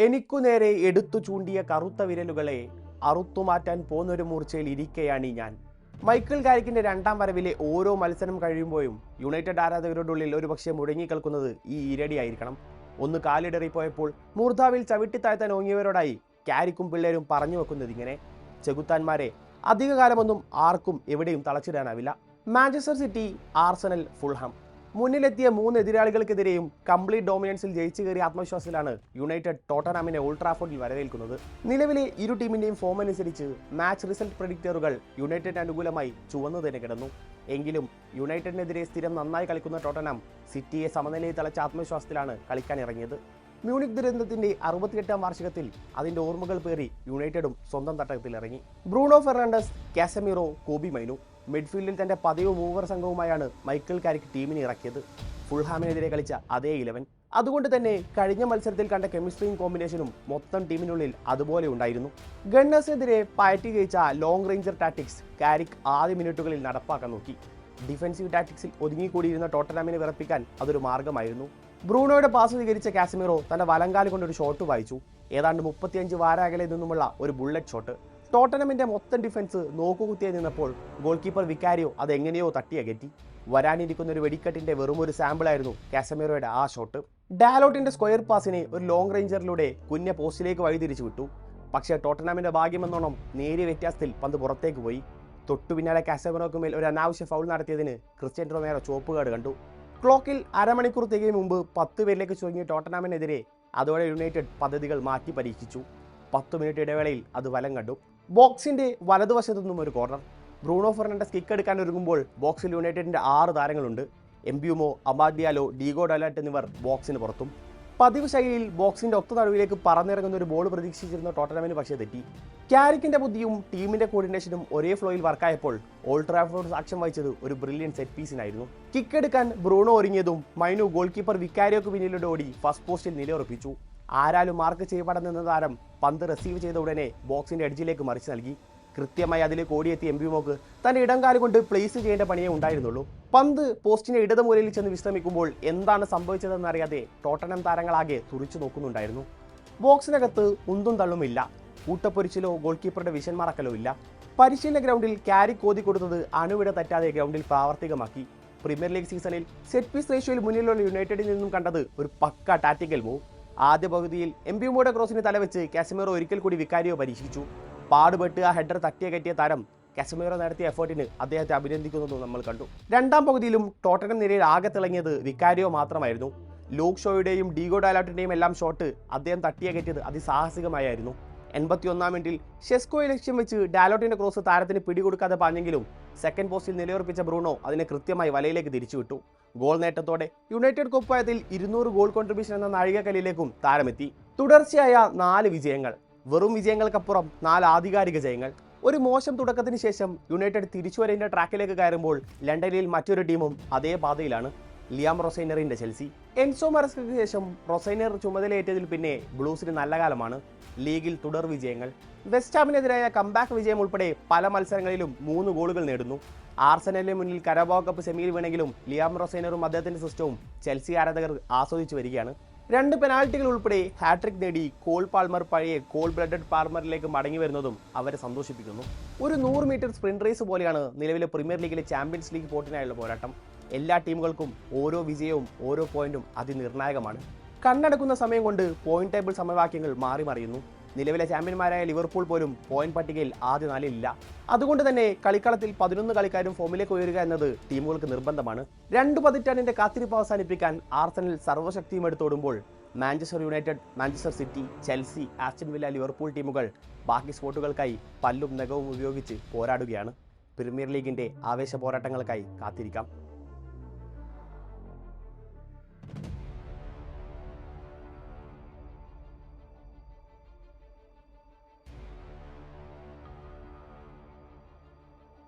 എനിക്കു നേരെ എടുത്തു ചൂണ്ടിയ കറുത്ത വിരലുകളെ അറുത്തുമാറ്റാൻ പോന്നൊരു മൂർച്ചയിൽ ഇരിക്കെയാണ് ഞാൻ. മൈക്കിൾ കാരിക്കിന്റെ രണ്ടാം വരവിലെ ഓരോ മത്സരം കഴിയുമ്പോഴും യുണൈറ്റഡ് ആരാധകരുടെ ഉള്ളിൽ ഒരുപക്ഷെ മുഴങ്ങിക്കേൾക്കുന്നത് ഈ ഇരടിയായിരിക്കണം. ഒന്ന് കാലിടറിപ്പോയപ്പോൾ മൂർധാവിൽ ചവിട്ടിത്താഴ്ത്താൻ ഓങ്ങിയവരോടായി കാരിക്കും പിള്ളേരും പറഞ്ഞു വെക്കുന്നത് ഇങ്ങനെ: ചെകുത്താന്മാരെ, അധികകാലമൊന്നും ആർക്കും എവിടെയും തളച്ചിടാനാവില്ല. മാഞ്ചസ്റ്റർ സിറ്റി, ആർസണൽ, ഫുൾഹാം മുന്നിലെത്തിയ 3 എതിരാളികൾക്കെതിരെയും കംപ്ലീറ്റ് ഡോമിനൻസിൽ ജയിച്ചു കയറിയ ആത്മവിശ്വാസത്തിലാണ് യുണൈറ്റഡ് ടോട്ടനാമിനെ ഓൾഡ് ട്രാഫോർഡിൽ വരവേൽക്കുന്നത്. നിലവിലെ ഇരു ടീമിന്റെയും ഫോം അനുസരിച്ച് മാച്ച് റിസൾട്ട് പ്രഡിക്റ്ററുകൾ യുണൈറ്റഡിന് അനുകൂലമായി ചുവന്നു തന്നെ കിടന്നു. എങ്കിലും യുണൈറ്റഡിനെതിരെ സ്ഥിരം നന്നായി കളിക്കുന്ന ടോട്ടനാം സിറ്റിയെ സമനിലയിൽ തളച്ച ആത്മവിശ്വാസത്തിലാണ് കളിക്കാൻ ഇറങ്ങിയത്. മ്യൂണിക് ദുരന്തത്തിന്റെ 68ാം വാർഷികത്തിൽ അതിന്റെ ഓർമ്മകൾ പേറി യുണൈറ്റഡും സ്വന്തം തട്ടകത്തിൽ ഇറങ്ങി. ബ്രൂണോ ഫെർണാണ്ടസ്, കാസമിറോ, കോബി മൈനു മിഡ്ഫീൽഡിൽ തന്റെ പതിവ് മൂവർ സംഘവുമായാണ് മൈക്കിൾ കാരിക്ക് ടീമിനെ ഇറക്കിയത്. ഫുൾഹാമിനെതിരെ കളിച്ച അതേ 11. അതുകൊണ്ട് തന്നെ കഴിഞ്ഞ മത്സരത്തിൽ കണ്ട കെമിസ്ട്രിയും കോമ്പിനേഷനും മൊത്തം ടീമിനുള്ളിൽ അതുപോലെ ഉണ്ടായിരുന്നു. ഗണ്ണേഴ്സിനെതിരെ പയറ്റി ജയിച്ച ലോങ് റേഞ്ചർ ടാക്ടിക്സ് കാരിക്ക് ആദ്യ മിനിറ്റുകളിൽ നടപ്പാക്കാൻ നോക്കി. ഡിഫൻസീവ് ടാക്ടിക്സിൽ ഒതുങ്ങിക്കൂടിയിരുന്ന ടോട്ടനാമിനെ വിറപ്പിക്കാൻ അതൊരു മാർഗമായിരുന്നു. ബ്രൂണോയുടെ പാസ് സ്വീകരിച്ച കാസമിറോ തന്റെ വലങ്കാലം കൊണ്ടൊരു ഷോട്ട് വായിച്ചു. ഏതാണ്ട് 35 വാര അകലെ നിന്നുമുള്ള ഒരു ബുള്ളറ്റ് ഷോട്ട്. ടോട്ടനമിന്റെ മൊത്തം ഡിഫൻസ് നോക്കുകുത്തിയായി നിന്നപ്പോൾ ഗോൾ കീപ്പർ വിക്കാരിയോ അതെങ്ങനെയോ തട്ടിയകറ്റി. വരാനിരിക്കുന്ന ഒരു വെടിക്കെട്ടിന്റെ വെറും ഒരു സാമ്പിളായിരുന്നു കാസമിറോയുടെ ആ ഷോട്ട്. ഡാലോട്ടിന്റെ സ്ക്വയർ പാസിനെ ഒരു ലോങ് റേഞ്ചറിലൂടെ കുഞ്ഞ പോസ്റ്റിലേക്ക് വഴിതിരിച്ചു വിട്ടു. പക്ഷേ ടോട്ടനാമിന്റെ ഭാഗ്യമെന്നോണം നേരിയ വ്യത്യാസത്തിൽ പന്ത് പുറത്തേക്ക് പോയി. തൊട്ടു പിന്നാലെ കാസമിറോക്ക് മേൽ ഒരു അനാവശ്യ ഫൗൾ നടത്തിയതിന് ക്രിസ്ത്യൻ റൊമേറോ ചുവപ്പ് കാർഡ് കണ്ടു. ക്ലോക്കിൽ അരമണിക്കൂർ തികയും മുമ്പ് 10 പേരിലേക്ക് ചുരുങ്ങിയ ടോട്ടനാമിനെതിരെ അതോടെ യുണൈറ്റഡ് പദ്ധതികൾ മാറ്റി പരീക്ഷിച്ചു. 10 മിനിറ്റ് ഇടവേളയിൽ അത് വലം കണ്ടു. ബോക്സിന്റെ വലതുവശത്തു നിന്നും ഒരു കോർണർ. ബ്രൂണോ ഫെർണാണ്ടസ് കിക്ക് എടുക്കാൻ ഒരുങ്ങുമ്പോൾ ബോക്സിൽ യുണൈറ്റഡിന്റെ 6 താരങ്ങളുണ്ട്. എംബ്യൂമോ, അമാദ് ഡിയാലോ, ഡീഗോ ഡാലാട്ട് എന്നിവർ ബോക്സിന് പുറത്തും. പതിവ് ശൈലിയിൽ ബോക്സിന്റെ ഒത്ത നടുവിലേക്ക് പറന്നിറങ്ങുന്ന ഒരു ബോൾ പ്രതീക്ഷിച്ചിരുന്ന ടോട്ടനമിന് പക്ഷേ തെറ്റി. കാരിക്കിന്റെ ബുദ്ധിയും ടീമിന്റെ കോർഡിനേഷനും ഒരേ ഫ്ലോയിൽ വർക്കായപ്പോൾ ഓൾഡ് ട്രാഫോർഡ് സാക്ഷ്യം വഹിച്ചത് ഒരു ബ്രില്യൻ സെറ്റ് പീസിനായിരുന്നു. കിക്ക് എടുക്കാൻ ബ്രൂണോ ഒരുങ്ങിയതും മൈനു ഗോൾ കീപ്പർ വിക്കാരിയോക്ക് പിന്നിലൂടെ ഓടി ഫസ്റ്റ് പോസ്റ്റിൽ നിലയുറപ്പിച്ചു. ആരാലും മാർക്ക് ചെയ്യപ്പെടാൻ നിന്ന താരം പന്ത് റിസീവ് ചെയ്ത ഉടനെ ബോക്സിന്റെ എഡ്ജിലേക്ക് മറിച്ച് നൽകി. കൃത്യമായി അതിലേക്ക് ഓടിയെത്തിയ എംബ്യൂമോക്ക് തന്റെ ഇടംകാലം കൊണ്ട് പ്ലേസ് ചെയ്യേണ്ട പണിയേ ഉണ്ടായിരുന്നുള്ളൂ. പന്ത് പോസ്റ്റിന്റെ ഇടതുമൂലയിൽ ചെന്ന് വിശ്രമിക്കുമ്പോൾ എന്താണ് സംഭവിച്ചതെന്നറിയാതെ ടോട്ടനം താരങ്ങളാകെ തുറിച്ചു നോക്കുന്നുണ്ടായിരുന്നു. ബോക്സിനകത്ത് ഉന്തും തള്ളുമില്ല. കൂട്ടപ്പൊരിച്ചിലോ ഗോൾ കീപ്പറുടെ വിഷൻ മറക്കലോ ഇല്ല. പരിശീലന ഗ്രൗണ്ടിൽ കാരിക്ക് ഓതി കൊടുത്തത് അണുവിട തെറ്റാതെ ഗ്രൗണ്ടിൽ പ്രാവർത്തികമാക്കി. പ്രീമിയർ ലീഗ് സീസണിൽ സെറ്റ് പീസ് റേഷ്യോയിൽ മുന്നിലുള്ള യുണൈറ്റഡിൽ നിന്നും കണ്ടത് ഒരു പക്ക ടാക്ടിക്കൽ മൂവ്. ആദ്യ പകുതിയിൽ എംബ്യൂമോയുടെ ക്രോസിന് തലവെച്ച് കാസമിറോ ഒരിക്കൽ കൂടി വിക്കാരിയോ പരീക്ഷിച്ചു. പാടുപെട്ട് ആ ഹെഡർ കെട്ടിയ താരം കാസമിറോ നടത്തിയ എഫേർട്ടിന് അദ്ദേഹത്തെ അഭിനന്ദിക്കുന്നതും നമ്മൾ കണ്ടു. രണ്ടാം പകുതിയിലും ടോട്ടനം നിരയിൽ ആകെ തിളങ്ങിയത് വിക്കാരിയോ മാത്രമായിരുന്നു. ലൂക്ക് ഷോയുടെയും ഡീഗോ ഡാലാട്ടിന്റെയും എല്ലാം ഷോട്ട് അദ്ദേഹം കെട്ടിയത് അതിസാഹസികമായിരുന്നു. 81ാം മിനിറ്റിൽ ഷെസ്കോയെ ലക്ഷ്യം വെച്ച് ഡാലോട്ടിന്റെ ക്രോസ് താരത്തിന് പിടികൊടുക്കാതെ പാഞ്ഞെങ്കിലും സെക്കൻഡ് പോസ്റ്റിൽ നിലയുറപ്പിച്ച ബ്രൂണോ അതിനെ കൃത്യമായി വലയിലേക്ക് തിരിച്ചുവിട്ടു. ഗോൾ നേട്ടത്തോടെ യുണൈറ്റഡ് കുപ്പായത്തിൽ 200 ഗോൾ കോൺട്രിബ്യൂഷൻ എന്ന നാഴികക്കല്ലിലേക്കും താരമെത്തി. തുടർച്ചയായ 4 വിജയങ്ങൾ, വെറും വിജയങ്ങൾക്കപ്പുറം 4 ആധികാരിക ജയങ്ങൾ. ഒരു മോശം തുടക്കത്തിന് ശേഷം യുണൈറ്റഡ് തിരിച്ചുവരേണ്ട ട്രാക്കിലേക്ക് കയറുമ്പോൾ ലണ്ടനിൽ മറ്റൊരു ടീമും അതേ പാതയിലാണ്. ലിയാം റൊസൈനറിന്റെ ചെൽസി. എൻസോ മറസ്കയ്ക്ക് ശേഷം റൊസൈനർ ചുമതലയേറ്റതിൽ പിന്നെ ബ്ലൂസിന് നല്ല കാലമാണ്. ലീഗിൽ തുടർ വിജയങ്ങൾ. വെസ്റ്റ് ഹാമിനെതിരായ കംബാക്ക് വിജയം ഉൾപ്പെടെ പല മത്സരങ്ങളിലും 3 ഗോളുകൾ നേടുന്നു. ആർസനലിന് മുന്നിൽ കരബാവോ കപ്പ് സെമിയിൽ വീണെങ്കിലും ലിയാം റൊസൈനറും അദ്ദേഹത്തിന്റെ സിസ്റ്റവും ചെൽസി ആരാധകർ ആസ്വദിച്ചു വരികയാണ്. 2 പെനാൽറ്റികൾ ഉൾപ്പെടെ ഹാട്രിക് നേടി കോൾ പാൾമർ പഴയ കോൾ ബ്ലഡഡ് പാൾമറിലേക്ക് മടങ്ങി വരുന്നതും അവരെ സന്തോഷിപ്പിക്കുന്നു. ഒരു 100 മീറ്റർ സ്പ്രിന്റ് റേസ് പോലെയാണ് നിലവിലെ പ്രീമിയർ ലീഗിലെ ചാമ്പ്യൻസ് ലീഗ് പോട്ടിനായുള്ള പോരാട്ടം. എല്ലാ ടീമുകൾക്കും ഓരോ വിജയവും ഓരോ പോയിന്റും അതിനിർണായകമാണ്. കണ്ണടക്കുന്ന സമയം കൊണ്ട് പോയിന്റ് ടേബിൾ സമവാക്യങ്ങൾ മാറി മറിയുന്നു. നിലവിലെ ചാമ്പ്യന്മാരായ ലിവർപൂൾ പോലും പോയിന്റ് പട്ടികയിൽ ആദ്യ 4-ൽ. അതുകൊണ്ട് തന്നെ കളിക്കളത്തിൽ 11 കളിക്കാരും ഫോമിലേക്ക് ഉയരുക എന്നത് ടീമുകൾക്ക് നിർബന്ധമാണ്. 2 പതിറ്റാണ്ടിന്റെ കാത്തിരിപ്പ് അവസാനിപ്പിക്കാൻ ആർസനൽ സർവ്വശക്തിയും എടുത്തോടുമ്പോൾ Manchester United, Manchester City, Chelsea, Aston Villa, Liverpool ടീമുകൾ ബാക്കി സ്പോട്ടുകൾക്കായി പല്ലും നഖവും ഉപയോഗിച്ച് പോരാടുകയാണ്. പ്രീമിയർ ലീഗിന്റെ ആവേശ പോരാട്ടങ്ങൾക്കായി കാത്തിരിക്കാം.